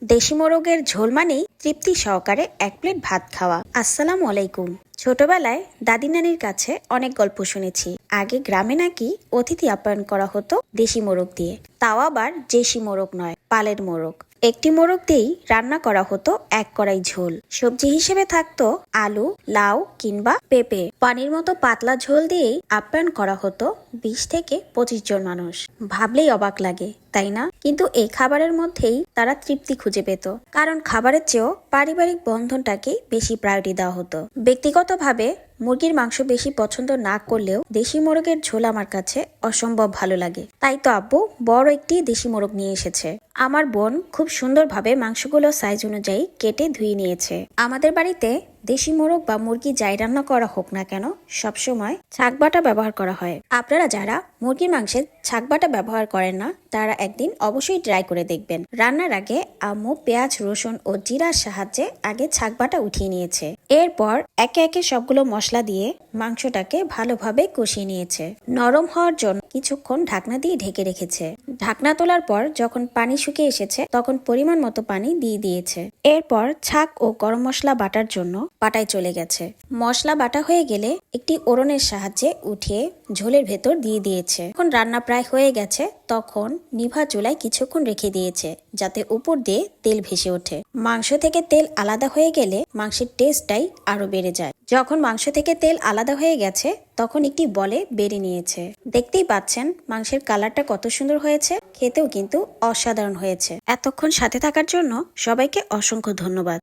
দেশি মোরগের ঝোল মানেই তৃপ্তি সহকারে এক প্লেট ভাত খাওয়া। আসসালামু আলাইকুম। ছোটবেলায় দাদি নানির কাছে অনেক গল্প শুনেছি। আগে গ্রামে নাকি অতিথি আপ্যায়ন করা হতো দেশি মোরগ দিয়ে, তাও আবার দেশি মোরগ নয়, পালের মোরগ। একটি মোরগ দিয়েই রান্না করা হতো এক কড়াই ঝোল। সবজি হিসেবে থাকতো আলু, লাউ কিংবা পেঁপে। পানির মতো পাতলা ঝোল দিয়েই আপ্যায়ন করা হতো 20 থেকে 25 জন মানুষ। ভাবলেই অবাক লাগে, তাই না? কিন্তু এই খাবারের মধ্যেই তারা তৃপ্তি খুঁজে পেত, কারণ খাবারের চেয়েও পারিবারিক বন্ধনটাকে বেশি প্রায়োরিটি দেওয়া হতো। ব্যক্তিগতভাবে মুরগির মাংস বেশি পছন্দ না করলেও দেশি মোরগের ঝোল আমার কাছে অসম্ভব ভালো লাগে। তাই তো আব্বু বড় একটি দেশি মোরগ নিয়ে এসেছে। আমার বোন খুব সুন্দরভাবে মাংসগুলো সাইজ অনুযায়ী কেটে ধুয়ে নিয়েছে। আমাদের বাড়িতে দেশি মোরগ বা মুরগি যাই রান্না করা হোক না কেন, সবসময় ছাক বাটা ব্যবহার করা হয়। আপনারা যারা মুরগির মাংসে ছাক বাটা ব্যবহার করেন না, তারা একদিন অবশ্যই ট্রাই করে দেখবেন। রান্নার আগে আম্মু পেঁয়াজ, রসুন ও জিরার সাহায্যে আগে ছাক বাটা উঠিয়ে নিয়েছে। এরপর একে একে সবগুলো মশলা দিয়ে মাংসটাকে ভালোভাবে কষিয়ে নিয়েছে। নরম হওয়ার জন্য কিছুক্ষণ ঢাকনা দিয়ে ঢেকে রেখেছে। ঢাকনা তোলার পর যখন পানি শুকিয়ে এসেছে, তখন পরিমাণ মতো পানি দিয়ে দিয়েছে। এরপর ছাক ও গরম মশলা বাটার জন্য পাটায় চলে গেছে। মশলা বাটা হয়ে গেলে একটি ওড়নের সাহায্যে উঠিয়ে ঝোলের ভেতর দিয়ে দিয়েছে। যখন রান্না প্রায় হয়ে গেছে, তখন নিভা চুলায় কিছুক্ষণ রেখে দিয়েছে, যাতে উপর দিয়ে তেল ভেসে ওঠে। মাংস থেকে তেল আলাদা হয়ে গেলে মাংসের টেস্টটাই আরো বেড়ে যায়। যখন মাংস থেকে তেল আলাদা হয়ে গেছে, তখন একটি বলে বেড়ে নিয়েছে। দেখতেই পাচ্ছেন মাংসের কালারটা কত সুন্দর হয়েছে, খেতেও কিন্তু অসাধারণ হয়েছে। এতক্ষণ সাথে থাকার জন্য সবাইকে অসংখ্য ধন্যবাদ।